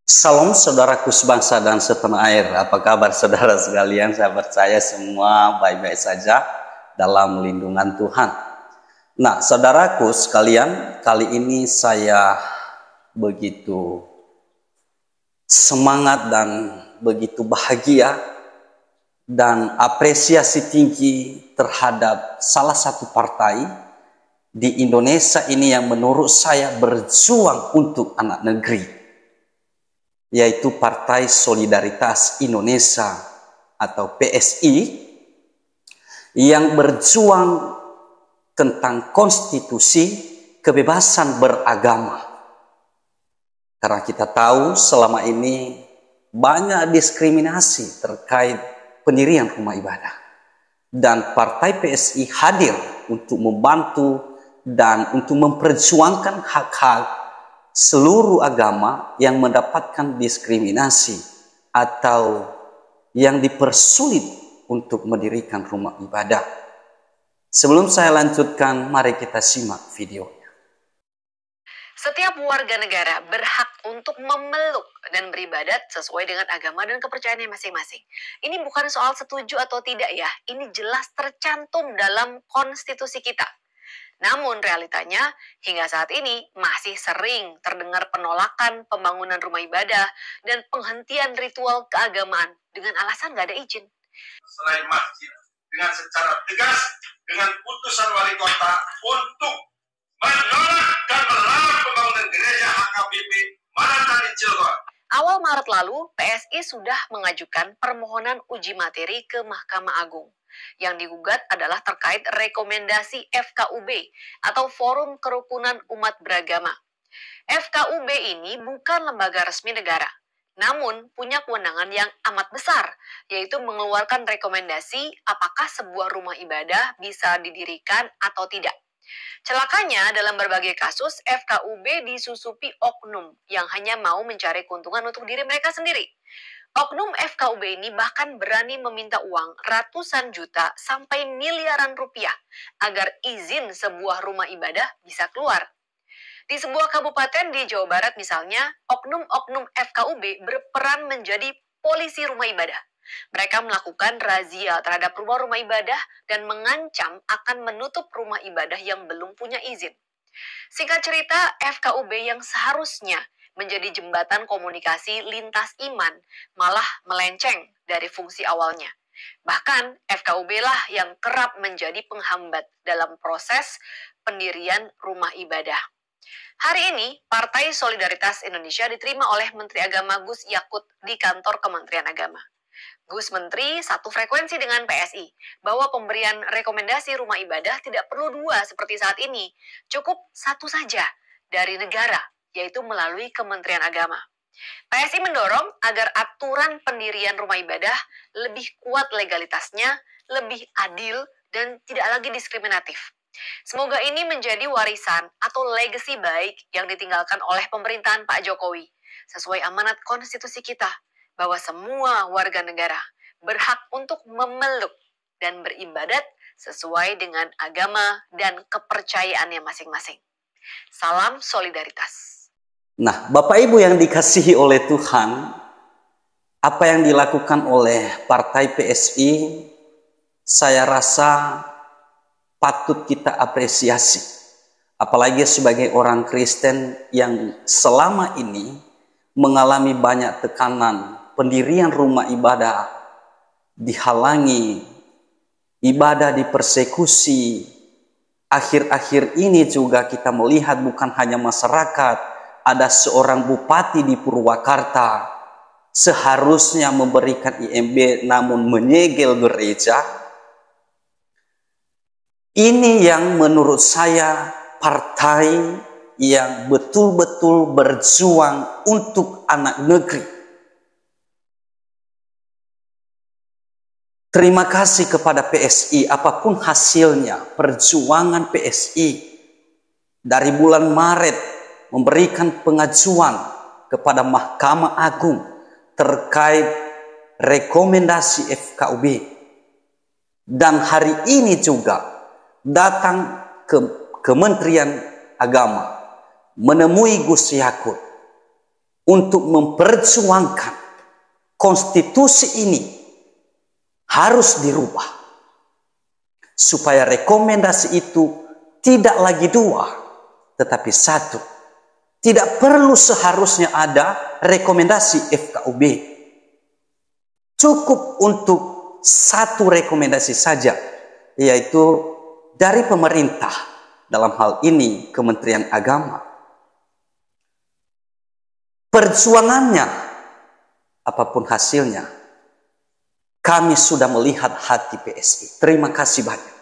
Salam saudaraku sebangsa dan setanah air. Apa kabar saudara sekalian? Saya percaya semua baik-baik saja dalam lindungan Tuhan. Nah, saudaraku sekalian, kali ini saya begitu semangat dan begitu bahagia dan apresiasi tinggi terhadap salah satu partai di Indonesia ini yang menurut saya berjuang untuk anak negeri, yaitu Partai Solidaritas Indonesia atau PSI, yang berjuang tentang konstitusi kebebasan beragama. Karena kita tahu selama ini banyak diskriminasi terkait pendirian rumah ibadah. Dan Partai PSI hadir untuk membantu dan untuk memperjuangkan hak-hak seluruh agama yang mendapatkan diskriminasi atau yang dipersulit untuk mendirikan rumah ibadah. Sebelum saya lanjutkan, mari kita simak videonya. Setiap warga negara berhak untuk memeluk dan beribadat sesuai dengan agama dan kepercayaannya masing-masing. Ini bukan soal setuju atau tidak ya, ini jelas tercantum dalam konstitusi kita. Namun realitanya hingga saat ini masih sering terdengar penolakan pembangunan rumah ibadah dan penghentian ritual keagamaan dengan alasan nggak ada izin. Selain masjid, dengan secara tegas dengan putusan wali kota untuk menolak dan melarang pembangunan gereja HKBP Manantali Cilegon. Awal Maret lalu, PSI sudah mengajukan permohonan uji materi ke Mahkamah Agung. Yang digugat adalah terkait rekomendasi FKUB atau Forum Kerukunan Umat Beragama. FKUB ini bukan lembaga resmi negara, namun punya kewenangan yang amat besar, yaitu mengeluarkan rekomendasi apakah sebuah rumah ibadah bisa didirikan atau tidak. Celakanya dalam berbagai kasus, FKUB disusupi oknum yang hanya mau mencari keuntungan untuk diri mereka sendiri. Oknum FKUB ini bahkan berani meminta uang ratusan juta sampai miliaran rupiah agar izin sebuah rumah ibadah bisa keluar. Di sebuah kabupaten di Jawa Barat misalnya, oknum-oknum FKUB berperan menjadi polisi rumah ibadah. Mereka melakukan razia terhadap rumah-rumah ibadah dan mengancam akan menutup rumah ibadah yang belum punya izin. Singkat cerita, FKUB yang seharusnya menjadi jembatan komunikasi lintas iman malah melenceng dari fungsi awalnya. Bahkan FKUB lah yang kerap menjadi penghambat dalam proses pendirian rumah ibadah. Hari ini, Partai Solidaritas Indonesia diterima oleh Menteri Agama Gus Yakut di kantor Kementerian Agama. Gus Menteri satu frekuensi dengan PSI bahwa pemberian rekomendasi rumah ibadah tidak perlu dua seperti saat ini, cukup satu saja dari negara, yaitu melalui Kementerian Agama. PSI mendorong agar aturan pendirian rumah ibadah lebih kuat legalitasnya, lebih adil, dan tidak lagi diskriminatif. Semoga ini menjadi warisan atau legacy baik yang ditinggalkan oleh pemerintahan Pak Jokowi, sesuai amanat konstitusi kita, bahwa semua warga negara berhak untuk memeluk dan beribadat sesuai dengan agama dan kepercayaannya masing-masing. Salam solidaritas. Nah, Bapak Ibu yang dikasihi oleh Tuhan, apa yang dilakukan oleh Partai PSI, saya rasa patut kita apresiasi. Apalagi sebagai orang Kristen yang selama ini mengalami banyak tekanan, pendirian rumah ibadah dihalangi, ibadah dipersekusi. Akhir-akhir ini juga kita melihat bukan hanya masyarakat, ada seorang bupati di Purwakarta seharusnya memberikan IMB namun menyegel gereja. Ini yang menurut saya partai yang betul-betul berjuang untuk anak negeri. Terima kasih kepada PSI, apapun hasilnya, perjuangan PSI dari bulan Maret memberikan pengajuan kepada Mahkamah Agung terkait rekomendasi FKUB. Dan hari ini juga datang ke Kementerian Agama menemui Gus Yakut untuk memperjuangkan konstitusi ini harus dirubah. Supaya rekomendasi itu tidak lagi 2, tetapi 1. Tidak perlu seharusnya ada rekomendasi FKUB. Cukup untuk 1 rekomendasi saja, yaitu dari pemerintah, dalam hal ini Kementerian Agama. Perjuangannya, apapun hasilnya, kami sudah melihat hati PSI. Terima kasih banyak.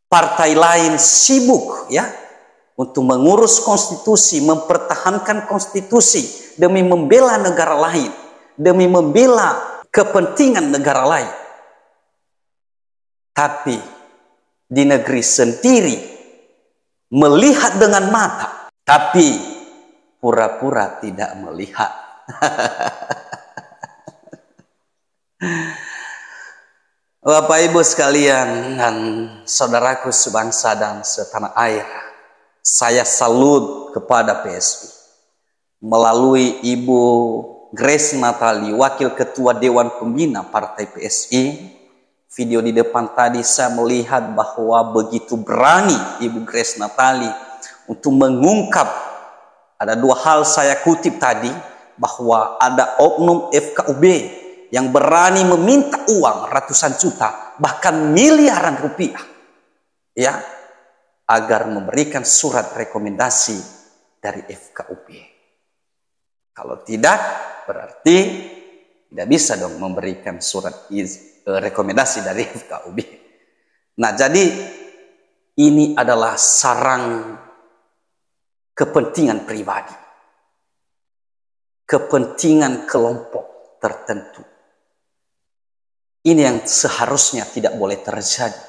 Partai lain sibuk ya untuk mengurus konstitusi, mempertahankan konstitusi demi membela negara lain, demi membela kepentingan negara lain. Tapi di negeri sendiri melihat dengan mata, tapi pura-pura tidak melihat. Bapak Ibu sekalian dan saudaraku sebangsa dan setanah air, saya salut kepada PSI melalui Ibu Grace Natali, Wakil Ketua Dewan Pembina Partai PSI. Video di depan tadi saya melihat bahwa begitu berani Ibu Grace Natali untuk mengungkap. Ada 2 hal saya kutip tadi, bahwa ada oknum FKUB yang berani meminta uang ratusan juta, bahkan miliaran rupiah, ya, agar memberikan surat rekomendasi dari FKUB. Kalau tidak, berarti tidak bisa dong memberikan surat rekomendasi dari FKUB. Nah, jadi ini adalah sarang kepentingan pribadi, kepentingan kelompok tertentu. Ini yang seharusnya tidak boleh terjadi.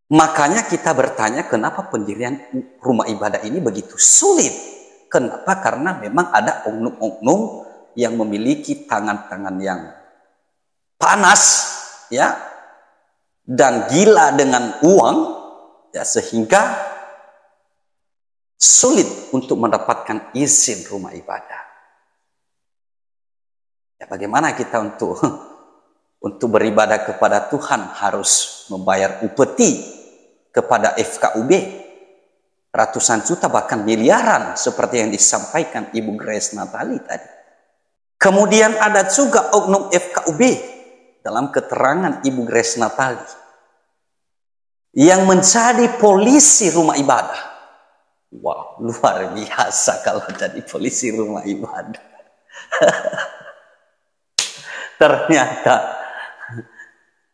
Makanya kita bertanya, kenapa pendirian rumah ibadah ini begitu sulit? Kenapa? Karena memang ada oknum-oknum yang memiliki tangan-tangan yang panas, ya, dan gila dengan uang, ya, sehingga sulit untuk mendapatkan izin rumah ibadah. Ya, bagaimana kita untuk beribadah kepada Tuhan harus membayar upeti kepada FKUB ratusan juta bahkan miliaran seperti yang disampaikan Ibu Grace Natali tadi. Kemudian ada juga oknum FKUB dalam keterangan Ibu Grace Natali yang menjadi polisi rumah ibadah. Wow, luar biasa kalau jadi polisi rumah ibadah. Ternyata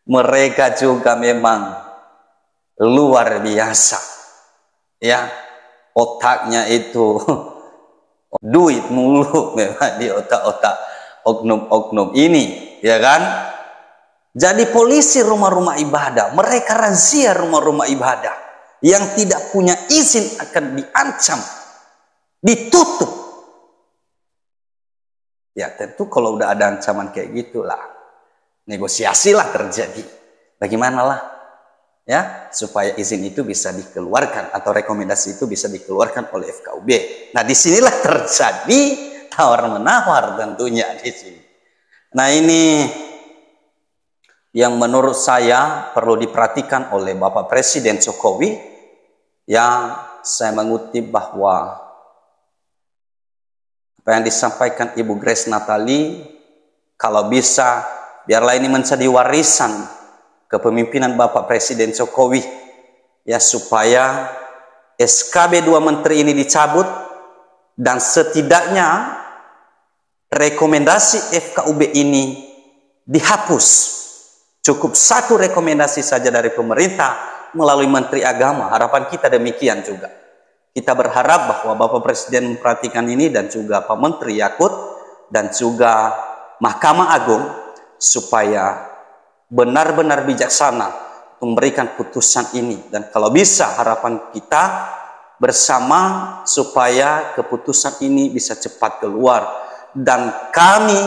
mereka juga memang luar biasa, ya, otaknya itu duit mulu memang di otak-otak oknum-oknum ini, ya kan? Jadi polisi rumah-rumah ibadah, mereka razia rumah-rumah ibadah yang tidak punya izin akan diancam, ditutup. Ya tentu kalau udah ada ancaman kayak gitulah, negosiasilah terjadi. Bagaimanalah ya supaya izin itu bisa dikeluarkan atau rekomendasi itu bisa dikeluarkan oleh FKUB. Nah, disinilah terjadi tawar-menawar tentunya di sini. Nah, ini yang menurut saya perlu diperhatikan oleh Bapak Presiden Jokowi, yang saya mengutip bahwa apa yang disampaikan Ibu Grace Natali, kalau bisa biarlah ini menjadi warisan kepemimpinan Bapak Presiden Jokowi, ya, supaya SKB 2 Menteri ini dicabut dan setidaknya rekomendasi FKUB ini dihapus. Cukup 1 rekomendasi saja dari pemerintah melalui Menteri Agama. Harapan kita demikian juga. Kita berharap bahwa Bapak Presiden memperhatikan ini dan juga Pak Menteri Yakut dan juga Mahkamah Agung supaya benar-benar bijaksana memberikan putusan ini. Dan kalau bisa harapan kita bersama supaya keputusan ini bisa cepat keluar. Dan kami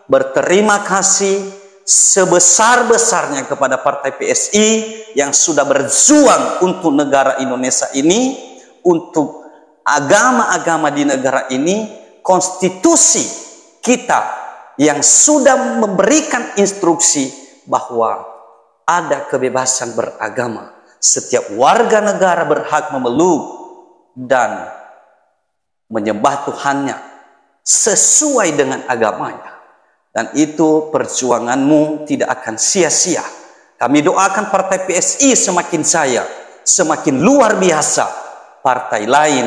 berterima kasih sebesar-besarnya kepada Partai PSI yang sudah berjuang untuk negara Indonesia ini, untuk agama-agama di negara ini, konstitusi kita yang sudah memberikan instruksi bahwa ada kebebasan beragama. Setiap warga negara berhak memeluk dan menyembah Tuhannya sesuai dengan agamanya. Dan itu perjuanganmu tidak akan sia-sia. Kami doakan partai PSI semakin jaya, semakin luar biasa. Partai lain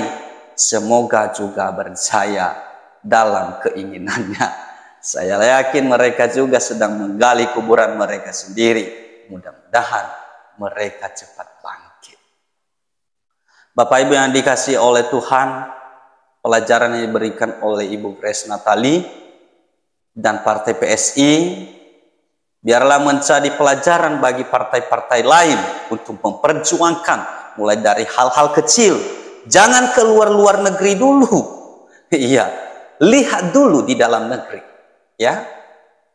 semoga juga berjaya dalam keinginannya. Saya yakin mereka juga sedang menggali kuburan mereka sendiri. Mudah-mudahan mereka cepat bangkit. Bapak Ibu yang dikasihi oleh Tuhan, pelajaran yang diberikan oleh Ibu Grace Natali dan partai PSI biarlah menjadi pelajaran bagi partai-partai lain untuk memperjuangkan mulai dari hal-hal kecil. Jangan keluar luar negeri dulu. Iya, lihat dulu di dalam negeri. Ya,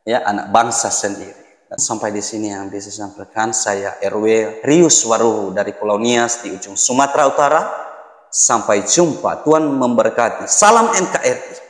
anak bangsa sendiri. Dan sampai di sini yang bisa saya sampaikan. Saya RW Rius Waruhu dari Pulau Nias di ujung Sumatera Utara. Sampai jumpa. Tuhan memberkati. Salam NKRI.